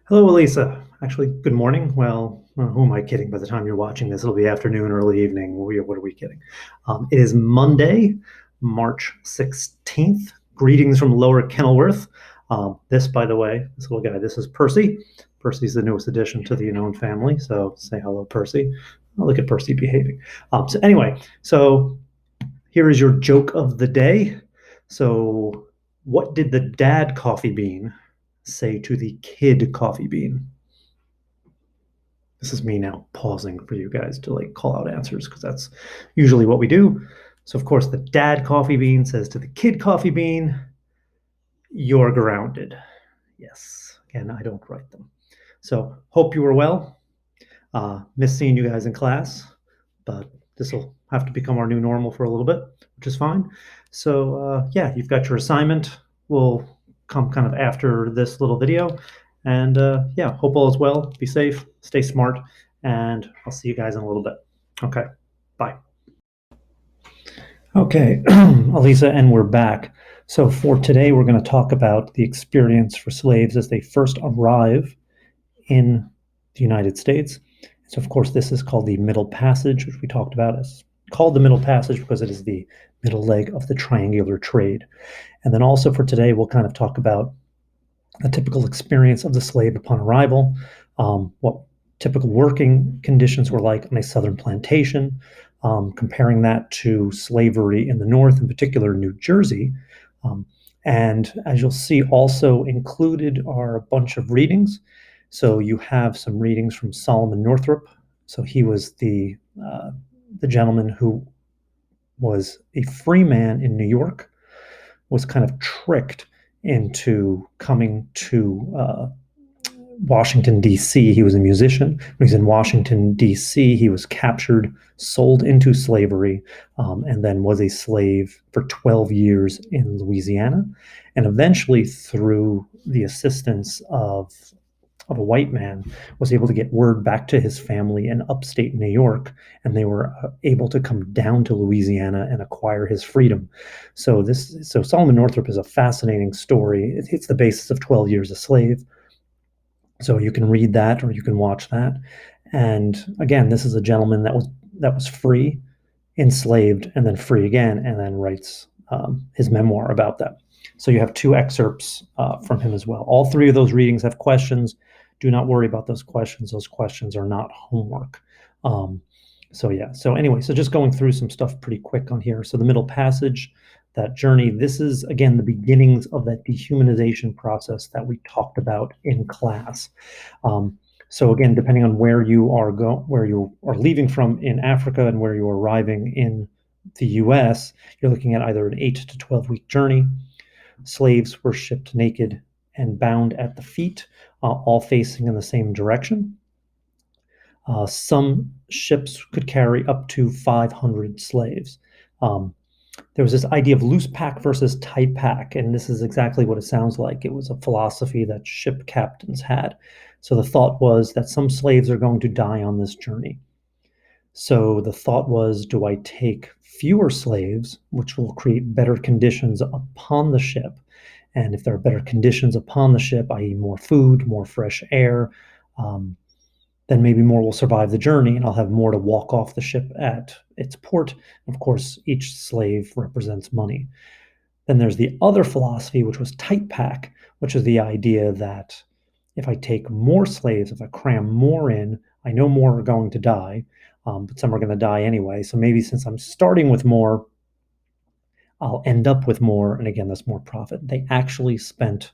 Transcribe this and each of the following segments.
Hello, AHLISA. Actually, good morning. Well, who am I kidding? By the time you're watching this, it'll be afternoon, early evening. What are we kidding? It is Monday, March 16th. Greetings from Lower Kenilworth. This, by the way, this little guy, this is Percy. Percy's the newest addition to the Unknown family, so say hello, Percy. Oh, look at Percy behaving. So here is your joke of the day. So, what did the dad coffee bean say to the kid coffee bean? This is me now pausing for you guys to call out answers because that's usually what we do. So, of course, the dad coffee bean says to the kid coffee bean, "You're grounded." Yes, again, I don't write them. So, hope you were well. Miss seeing you guys in class, but this will have to become our new normal for a little bit, which is fine. So yeah, you've got your assignment. Will come kind of after this little video. And yeah, hope all is well. Be safe, stay smart, and I'll see you guys in a little bit. Okay, bye. Okay, AHLISA, and we're back. So for today, we're going to talk about the experience for slaves as they first arrive in the United States. So, of course, this is called the Middle Passage, which we talked about as called the Middle Passage because it is the middle leg of the triangular trade. And then also for today, we'll kind of talk about a typical experience of the slave upon arrival, what typical working conditions were like on a southern plantation, comparing that to slavery in the North, in particular New Jersey. Um, and as you'll see, also included are a bunch of readings. So you have some readings from Solomon Northrop. So he was the gentleman who was a free man in New York, was kind of tricked into coming to Washington, D.C. He was a musician. When he was in Washington, D.C., he was captured, sold into slavery, and then was a slave for 12 years in Louisiana. And eventually, through the assistance of a white man, was able to get word back to his family in upstate New York, and they were able to come down to Louisiana and acquire his freedom. So Solomon Northrop is a fascinating story. It's the basis of 12 Years a Slave. So you can read that or you can watch that. And again, this is a gentleman that was free, enslaved, and then free again, and then writes his memoir about that. So you have two excerpts from him as well. All three of those readings have questions. Do not worry about those questions. Those questions are not homework. So yeah. So anyway, so just going through some stuff pretty quick on here. So the Middle Passage, that journey. This is again the beginnings of that dehumanization process that we talked about in class. So again, depending on where you are leaving from in Africa and where you're arriving in the U.S., you're looking at either an 8 to 12 week journey. Slaves were shipped naked and bound at the feet, all facing in the same direction. Some ships could carry up to 500 slaves. Um, there was this idea of loose pack versus tight pack, and this is exactly what it sounds like. It was a philosophy that ship captains had. So the thought was that some slaves are going to die on this journey. So the thought was, do I take fewer slaves, which will create better conditions upon the ship? And if there are better conditions upon the ship, i.e., more food, more fresh air, um, then maybe more will survive the journey and I'll have more to walk off the ship at its port. Of course, each slave represents money. Then there's the other philosophy, which was tight pack, which is the idea that if I take more slaves, if I cram more in, I know more are going to die, but some are going to die anyway. So maybe since I'm starting with more, I'll end up with more. And again, that's more profit. They actually spent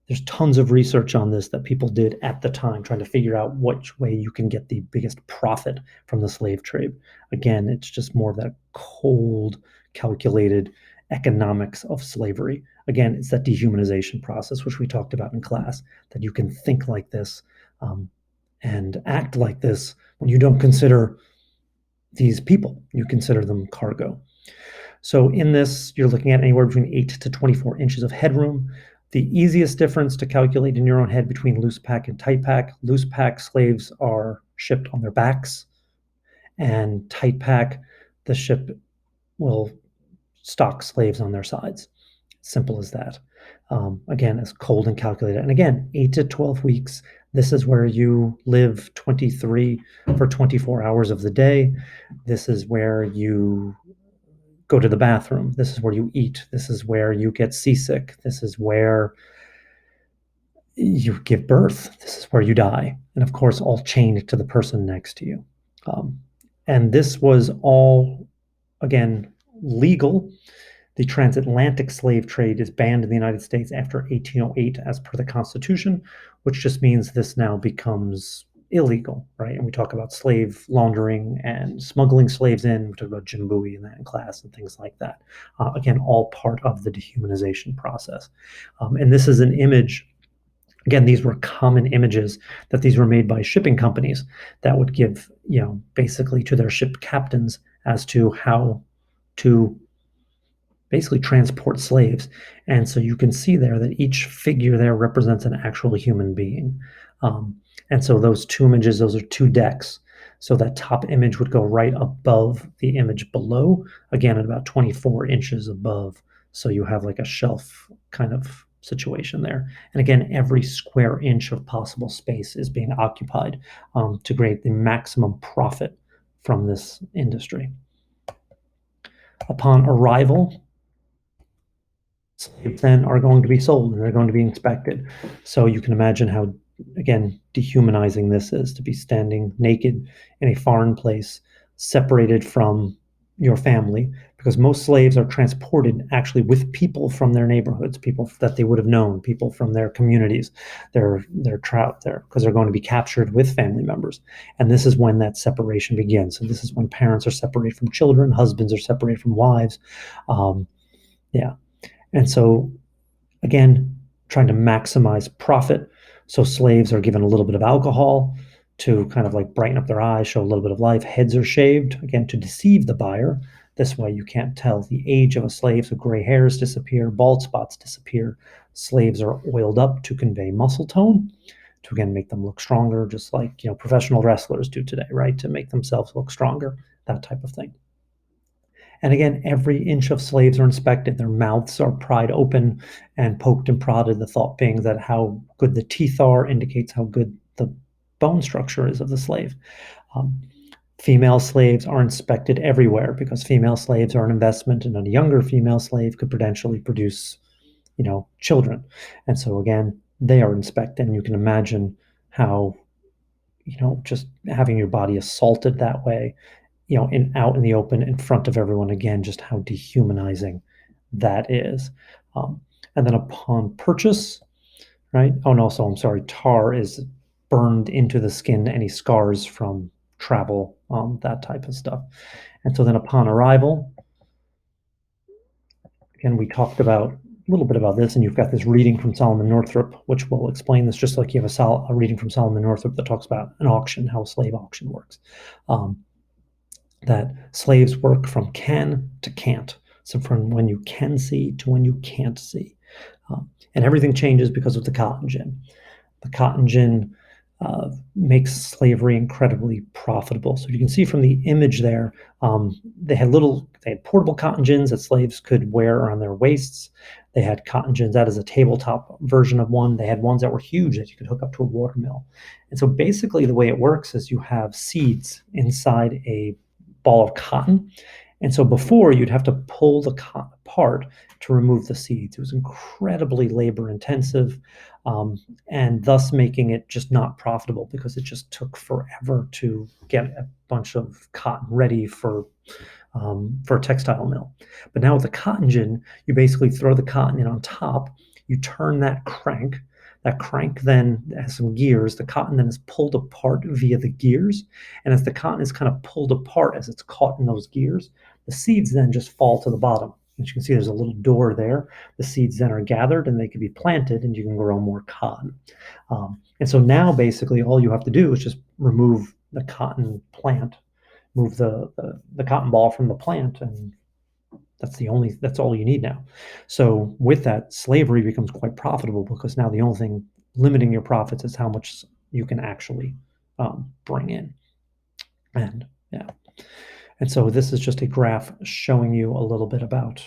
there's tons of research on this that people did at the time trying to figure out which way you can get the biggest profit from the slave trade. Again, it's just more of that cold, calculated economics of slavery. Again, it's that dehumanization process, which we talked about in class, that you can think like this and act like this when you don't consider these people, you consider them cargo. So in this, you're looking at anywhere between 8 to 24 inches of headroom. The easiest difference to calculate in your own head between loose pack and tight pack, loose pack slaves are shipped on their backs, and tight pack, the ship will stock slaves on their sides. Simple as that. Again, as cold and calculated. And again, 8 to 12 weeks. This is where you live 23 for 24 hours of the day. This is where you go to the bathroom. This is where you eat. This is where you get seasick. This is where you give birth. This is where you die. And of course, all chained to the person next to you. Um, and this was all, again, legal. The transatlantic slave trade is banned in the United States after 1808 as per the Constitution, which just means this now becomes illegal, right? And we talk about slave laundering and smuggling slaves in. We talk about Jim Bowie in that in class and things like that. Again, all part of the dehumanization process. And this is an image. Again, these were common images that these were made by shipping companies that would give, basically to their ship captains as to how to basically transport slaves. And so you can see there that each figure there represents an actual human being. And so those two images, those are two decks. So that top image would go right above the image below, again, at about 24 inches above. So you have like a shelf kind of situation there. And again, every square inch of possible space is being occupied to create the maximum profit from this industry. Upon arrival, slaves then are going to be sold and they're going to be inspected. So you can imagine how, again, dehumanizing this is to be standing naked in a foreign place, separated from your family, because most slaves are transported actually with people from their neighborhoods, people that they would have known, people from their communities. They're trapped there because they're going to be captured with family members. And this is when that separation begins. So this is when parents are separated from children, husbands are separated from wives. Yeah. And so, again, trying to maximize profit. So slaves are given a little bit of alcohol to kind of like brighten up their eyes, show a little bit of life. Heads are shaved, again, to deceive the buyer. This way you can't tell the age of a slave, so gray hairs disappear, bald spots disappear. Slaves are oiled up to convey muscle tone, to again make them look stronger, just like professional wrestlers do today, right? To make themselves look stronger, that type of thing. And again, every inch of slaves are inspected. Their mouths are pried open and poked and prodded. The thought being that how good the teeth are indicates how good the bone structure is of the slave. Um, Female slaves are inspected everywhere because female slaves are an investment, and a younger female slave could potentially produce, children. And so again, they are inspected, and you can imagine how, just having your body assaulted that way, out in the open in front of everyone, again, just how dehumanizing that is. And then upon purchase, right? Oh, and also, I'm sorry, tar is burned into the skin, any scars from travel, that type of stuff. And so then upon arrival, again, we talked about a little bit about this, and you've got this reading from Solomon Northrop, which will explain this, just like you have a reading from Solomon Northrop that talks about an auction, how a slave auction works. That slaves work from can to can't. So from when you can see to when you can't see. And everything changes because of the cotton gin. The cotton gin makes slavery incredibly profitable. So you can see from the image there, they had portable cotton gins that slaves could wear around their waists. They had cotton gins, that is a tabletop version of one. They had ones that were huge that you could hook up to a water mill. And so basically the way it works is you have seeds inside a ball of cotton. And so before, you'd have to pull the cotton apart to remove the seeds. It was incredibly labor intensive, and thus making it just not profitable because it just took forever to get a bunch of cotton ready for a textile mill. But now with the cotton gin, you basically throw the cotton in on top, you turn that crank. That crank then has some gears. The cotton then is pulled apart via the gears. And as the cotton is kind of pulled apart, as it's caught in those gears, the seeds then just fall to the bottom. As you can see, there's a little door there. The seeds then are gathered and they can be planted and you can grow more cotton. And so now basically all you have to do is just remove the cotton plant, move the cotton ball from the plant, and that's all you need now. So with that, slavery becomes quite profitable because now the only thing limiting your profits is how much you can actually bring in. And yeah. And so this is just a graph showing you a little bit about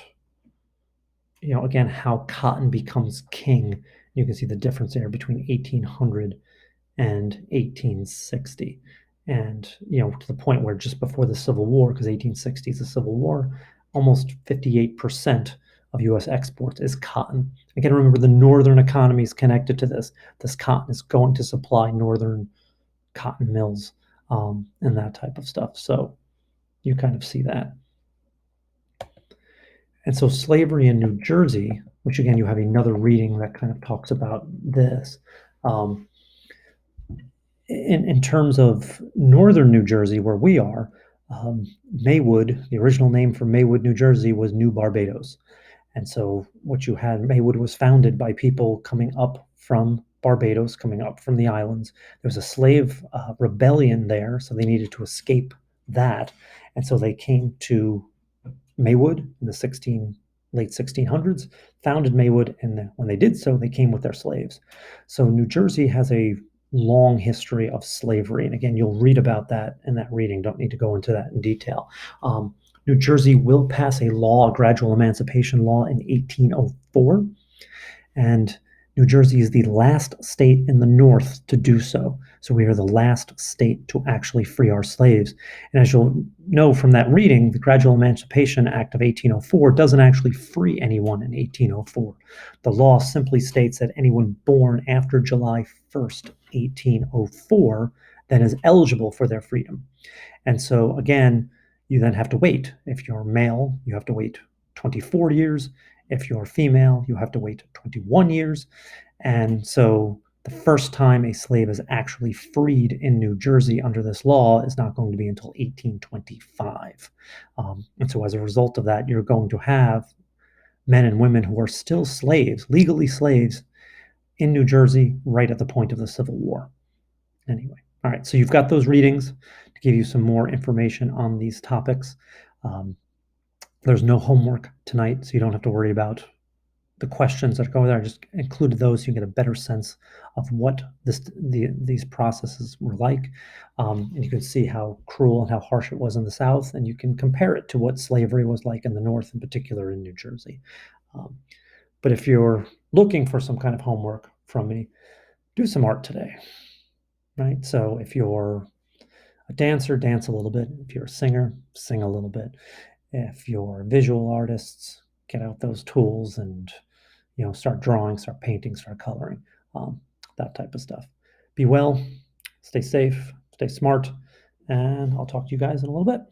again, how cotton becomes king. You can see the difference there between 1800 and 1860. And, to the point where just before the Civil War, because 1860 is the Civil War, almost 58% of US exports is cotton. Again, remember the northern economy is connected to this. This cotton is going to supply northern cotton mills and that type of stuff. So you kind of see that. And so slavery in New Jersey, which again, you have another reading that kind of talks about this. In terms of northern New Jersey, where we are, Maywood, the original name for Maywood, New Jersey, was New Barbados. And so what you had, Maywood was founded by people coming up from Barbados, coming up from the islands. There was a slave rebellion there, so they needed to escape that. And so they came to Maywood in the late 1600s, founded Maywood, and when they did so, they came with their slaves. So New Jersey has a long history of slavery, and again, you'll read about that in that reading. Don't need to go into that in detail. New Jersey will pass a law, a gradual emancipation law, in 1804, and New Jersey is the last state in the North to do so. So we are the last state to actually free our slaves. And as you'll know from that reading, the Gradual Emancipation Act of 1804 doesn't actually free anyone in 1804. The law simply states that anyone born after July 1st, 1804, then is eligible for their freedom. And so, again, you then have to wait. If you're male, you have to wait 24 years. If you're female, you have to wait 21 years. And so the first time a slave is actually freed in New Jersey under this law is not going to be until 1825. And so as a result of that, you're going to have men and women who are still slaves, legally slaves, in New Jersey right at the point of the Civil War. Anyway, all right, so you've got those readings to give you some more information on these topics. There's no homework tonight, so you don't have to worry about the questions that go there. I just included those so you get a better sense of what these processes were like. And you can see how cruel and how harsh it was in the South, and you can compare it to what slavery was like in the North, in particular in New Jersey. But if you're looking for some kind of homework from me, do some art today, right? So if you're a dancer, dance a little bit. If you're a singer, sing a little bit. If you're visual artists, get out those tools and start drawing, start painting, start coloring, that type of stuff. Be well, stay safe, stay smart, and I'll talk to you guys in a little bit.